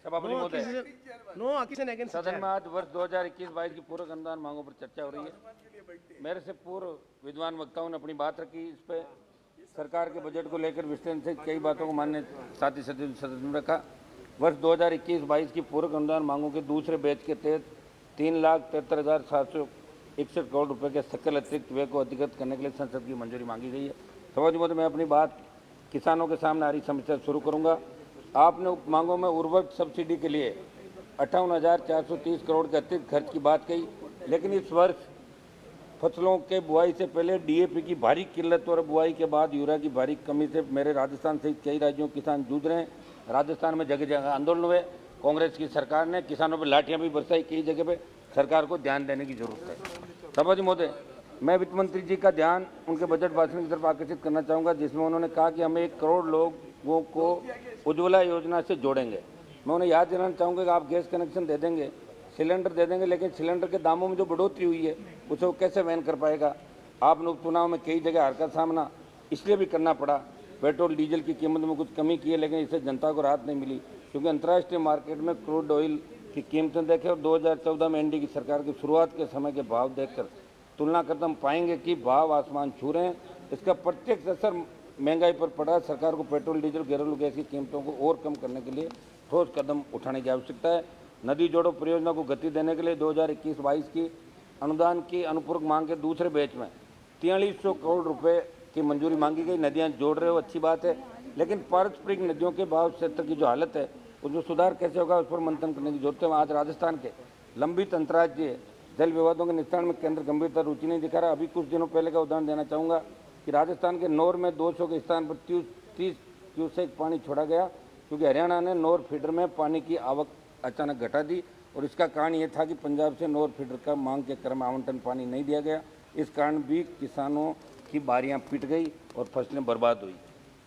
सभापति महोदय, No accusation against सदन chair. में आज वर्ष 2021-22 की पूरक अनुदान मांगों पर चर्चा हो रही है। मेरे से पूर्व विद्वान वक्ताओं ने अपनी बात रखी। इस पे सरकार के बजट को लेकर विस्तृत से कई बातों को मान्य साथी सदस्य ने रखा। वर्ष 2021-22 की पूरक अनुदान मांगों के दूसरे बैच के तहत 3,73,761 करोड़ रुपए के सकल अतिरिक्त व्यय को अधिकृत करने के लिए संसद की मंजूरी मांगी गई है। सभापति महोदय, मैं अपनी बात किसानों के सामने आ रही समस्या शुरू करूंगा। आपने उप मांगों में उर्वरक सब्सिडी के लिए 58,430 करोड़ के अतिरिक्त खर्च की बात कही, लेकिन इस वर्ष फसलों के बुआई से पहले डीएपी की भारी किल्लत और बुआई के बाद यूरिया की भारी कमी से मेरे राजस्थान सहित कई राज्यों के किसान जूझ रहे हैं। राजस्थान में जगह जगह आंदोलन हुए। कांग्रेस की सरकार ने किसानों पर लाठियां भी बरसाई। कई जगह पे सरकार को ध्यान देने की जरूरत है। सभापति महोदय, मैं वित्त मंत्री जी का ध्यान उनके बजट भाषण की तरफ आकर्षित करना चाहूँगा, जिसमें उन्होंने कहा कि हमें 1 करोड़ लोगों को उज्ज्वला योजना से जोड़ेंगे। मैं उन्हें याद दिलाना चाहूँगा कि आप गैस कनेक्शन दे देंगे, सिलेंडर दे देंगे, लेकिन सिलेंडर के दामों में जो बढ़ोतरी हुई है उसे वो कैसे वहन कर पाएगा। आपने उपचुनाव में कई जगह हार का सामना इसलिए भी करना पड़ा। पेट्रोल डीजल की कीमत में कुछ कमी की है, लेकिन इससे जनता को राहत नहीं मिली, क्योंकि अंतर्राष्ट्रीय मार्केट में क्रूड ऑयल की कीमतें देखें और 2014 में एनडीए की सरकार की शुरुआत के समय के भाव देखकर तुलना करते हम पाएंगे कि भाव आसमान छू रहे हैं। इसका प्रत्यक्ष असर महंगाई पर पड़ा। सरकार को पेट्रोल डीजल घरेलू गैस की कीमतों को और कम करने के लिए ठोस कदम उठाने की आवश्यकता है। नदी जोड़ो परियोजना को गति देने के लिए 2021-22 की अनुदान की अनुपूरक मांग के दूसरे बैच में 4300 करोड़ रुपए की मंजूरी मांगी गई। नदियां जोड़ रहे हो, अच्छी बात है, लेकिन पारस्परिक नदियों के भाव क्षेत्र की जो हालत है उसमें सुधार कैसे होगा, उस पर मंथन करने की जरूरत है। आज राजस्थान के लंबित अंतर्राज्यीय जल विवादों के निस्तारण में केंद्र गंभीरता रुचि नहीं दिखा रहा। अभी कुछ दिनों पहले का उदाहरण देना चाहूँगा कि राजस्थान के नौर में 200 के स्थान पर 30 क्यूसेक पानी छोड़ा गया, क्योंकि हरियाणा ने नौर फीडर में पानी की आवक अचानक घटा दी। और इसका कारण ये था कि पंजाब से नौर फीडर का मांग के क्रम में आवंटन पानी नहीं दिया गया। इस कारण भी किसानों की बारियां पिट गई और फसलें बर्बाद हुई।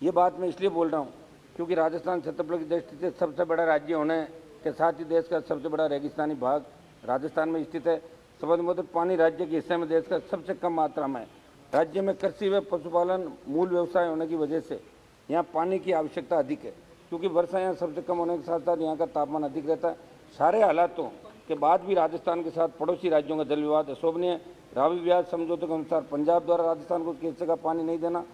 ये बात मैं इसलिए बोल रहा हूँ क्योंकि राजस्थान क्षेत्रफल की दृष्टि से सबसे बड़ा राज्य होने के साथ ही देश का सबसे बड़ा रेगिस्तानी भाग राजस्थान में स्थित है। सभापति महोदय, पानी राज्य के हिस्से में देश का सबसे कम मात्रा में है। राज्य में कृषि व पशुपालन मूल व्यवसाय होने की वजह से यहाँ पानी की आवश्यकता अधिक है, क्योंकि वर्षा यहाँ सबसे कम होने के साथ साथ यहाँ का तापमान अधिक रहता है। सारे हालातों के बाद भी राजस्थान के साथ पड़ोसी राज्यों का जल विवाद अशोभनीय है। रावी ब्याज समझौते के अनुसार पंजाब द्वारा राजस्थान को किसी का पानी नहीं देना,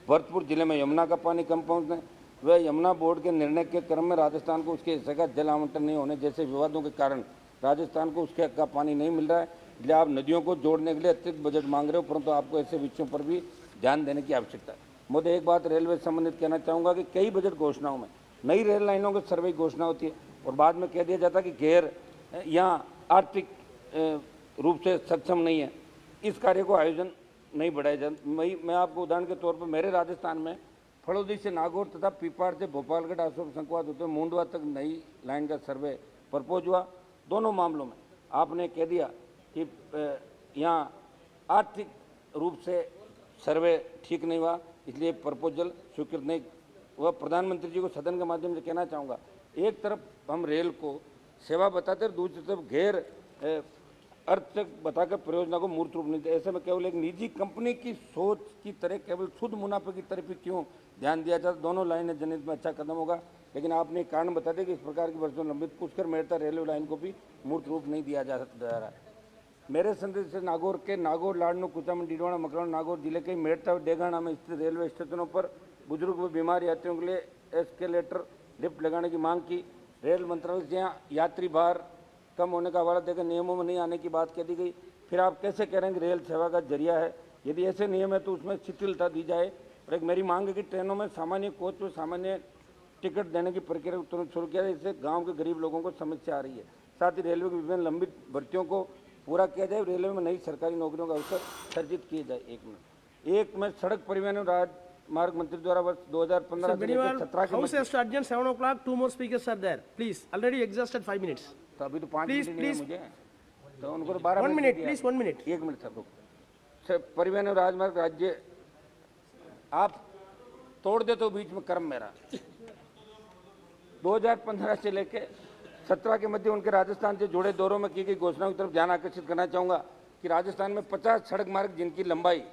भरतपुर जिले में यमुना का पानी कम पहुँचने व यमुना बोर्ड के निर्णय के क्रम में राजस्थान को उसके हिस्से का जल आवंटन नहीं होने जैसे विवादों के कारण राजस्थान को उसके हक का पानी नहीं मिल रहा है। इसलिए आप नदियों को जोड़ने के लिए अतिरिक्त बजट मांग रहे हो, परंतु आपको ऐसे विषयों पर भी ध्यान देने की आवश्यकता है। मुझे एक बात रेलवे से संबंधित कहना चाहूँगा कि कई बजट घोषणाओं में नई रेल लाइनों की सर्वे घोषणा होती है और बाद में कह दिया जाता है कि गैर यहाँ आर्थिक रूप से सक्षम नहीं है, इस कार्य को आयोजन नहीं बढ़ाया जाता। मैं आपको उदाहरण के तौर पर मेरे राजस्थान में फड़ौदी से नागौर तथा पीपाड़ से भोपालगढ़ अशोक संकुआत होते हुए मुंडवा तक नई लाइन का सर्वे प्रपोज हुआ। दोनों मामलों में आपने कह दिया कि यहाँ आर्थिक रूप से सर्वे ठीक नहीं हुआ, इसलिए प्रपोजल स्वीकृत नहीं। वह प्रधानमंत्री जी को सदन के माध्यम से कहना चाहूँगा, एक तरफ हम रेल को सेवा बताते हैं, दूसरी तरफ गैर अर्थ बताकर परियोजना को मूर्त रूप नहीं देते। ऐसे में केवल एक निजी कंपनी की सोच की तरह केवल शुद्ध मुनाफे की तरफ ही क्यों ध्यान दिया जाता। दोनों लाइनें जनित में अच्छा कदम होगा, लेकिन आपने एक कारण बता दिया कि इस प्रकार की वर्षों लंबित पुष्कर मेड़ता रेलवे लाइन को भी मूर्त रूप नहीं दिया जा रहा है। मेरे संदेश से नागौर के नागौर, लाडनू, कुचामन, डीडवाना, मकरान, नागौर जिले के मेड़ता और डेगाना में स्थित रेलवे स्टेशनों पर बुजुर्ग व बीमार यात्रियों के लिए एस्केलेटर लिफ्ट लगाने की मांग की। रेल मंत्रालय से यहाँ यात्री भार कम होने का हवाला देकर नियमों में नहीं आने की बात कह दी गई। फिर आप कैसे कह रहे हैं कि रेल सेवा का जरिया है? यदि ऐसे नियम है तो उसमें शिथिलता दी जाए। और एक मेरी मांग है कि ट्रेनों में सामान्य कोच में सामान्य टिकट देने की प्रक्रिया तुरंत शुरू किया जाए। इससे गाँव के गरीब लोगों को समस्या आ रही है। साथ ही रेलवे की विभिन्न लंबित भर्तियों को पूरा किया जाए, रेलवे में नई सरकारी नौकरियों का अवसर सर्जित किए जाए। एक मिनट सड़क परिवहन और राजमार्ग मंत्री द्वारा वर्ष 2015 से लेकर 17 के House has to adjourn 7 o'clock. 2 more speakers are there. Please, already exhausted 5 minutes. तो अभी तो 5 Please, मिनट नहीं है please. मुझे, तो उनको तो 12 1 मिनट minute, दिया। please, 1 minute. 1 मिनट सर, परिवहन और राजमार्ग राज्य आप तोड़ दे तो बीच में क्रम मेरा 2015 से लेकर 17 के मध्य उनके राजस्थान से जुड़े दौरों में की गई घोषणाओं की तरफ ध्यान आकर्षित करना चाहूँगा कि राजस्थान में 50 सड़क मार्ग जिनकी लंबाई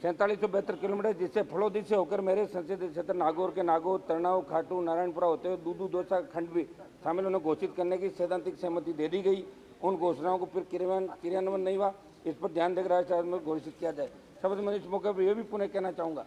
4772 किलोमीटर, जिससे फलोदी से होकर मेरे संसदीय क्षेत्र नागौर के नागौर, तरनाव, खाटू, नारायणपुरा होते हुए दूदू दौसा खंड भी शामिल उन्हें घोषित करने की सैद्धांतिक सहमति दे दी गई। उन घोषणाओं को फिर क्रियान्वयन नहीं हुआ, इस पर ध्यान देकर राज्य सरकार में घोषित किया जाए। शब्द मैं इस मौके पर यह भी पुनः कहना चाहूँगा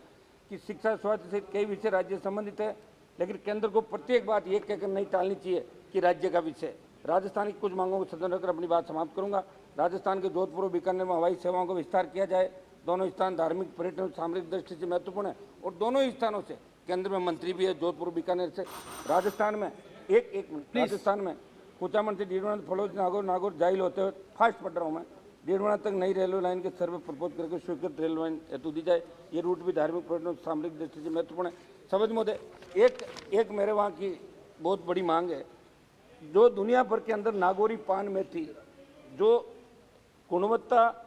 कि शिक्षा स्वास्थ्य से कई विषय राज्य से संबंधित है, लेकिन केंद्र को प्रत्येक बात ये कहकर नहीं टालनी चाहिए कि राज्य का विषय। राजस्थान की कुछ मांगों को सदन रखकर अपनी बात समाप्त करूंगा। राजस्थान के जोधपुर और बीकानेर में हवाई सेवाओं का विस्तार किया जाए। दोनों स्थान धार्मिक, पर्यटन और सामरिक दृष्टि से महत्वपूर्ण है और दोनों ही स्थानों से केंद्र में मंत्री भी है, जोधपुर बीकानेर से। राजस्थान में एक मिनट, राजस्थान में कुचामन से डीडवाना, फलोद, नागौर, नागौर जाइल होते हुए फास्ट पटराओं में डीडवाना तक नई रेलवे लाइन के सर्वे प्रपोज करके स्वीकृत रेलवे लाइन हेतु दी जाए। ये रूट भी धार्मिक, पर्यटन और सामरिक दृष्टि से महत्वपूर्ण है। समझ महोदय, एक मेरे वहाँ की बहुत बड़ी मांग है, जो दुनिया भर के अंदर नागौरी पान में थी, जो गुणवत्ता,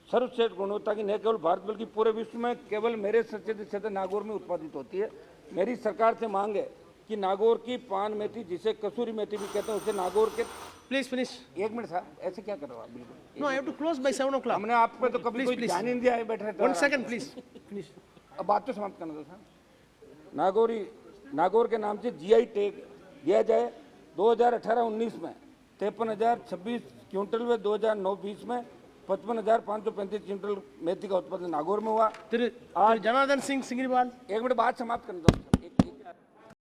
सर्वश्रेष्ठ गुणवत्ता की न केवल भारत बल्कि पूरे विश्व में केवल मेरे संसदीय क्षेत्र नागौर में उत्पादित होती है। मेरी सरकार से मांग है कि नागौर की पान मेथी, जिसे कसूरी मेथी भी कहते हैं, उसे नागौर के। Please finish. एक मिनट साहब, ऐसे क्या कर रहे हो आप? बिल्कुल No, I have to close by 7 o'clock. हमने आप पे तो कभी कोई please. ध्यान ही नहीं दिया है, बैठे रहते हो 1 आराम second, please. Finish. से। अब बात तो समाप्त करना दो साहब। नागौर के नाम से जीआई टैग दिया जाए। 2018-19 में 53,026 क्विंटल व 2009-20 में 55,535 क्विंटल मेथी का उत्पादन नागौर में हुआ। Janaर्दन सिंह सिंगरीवाल. एक मिनट बात समाप्त करने दो।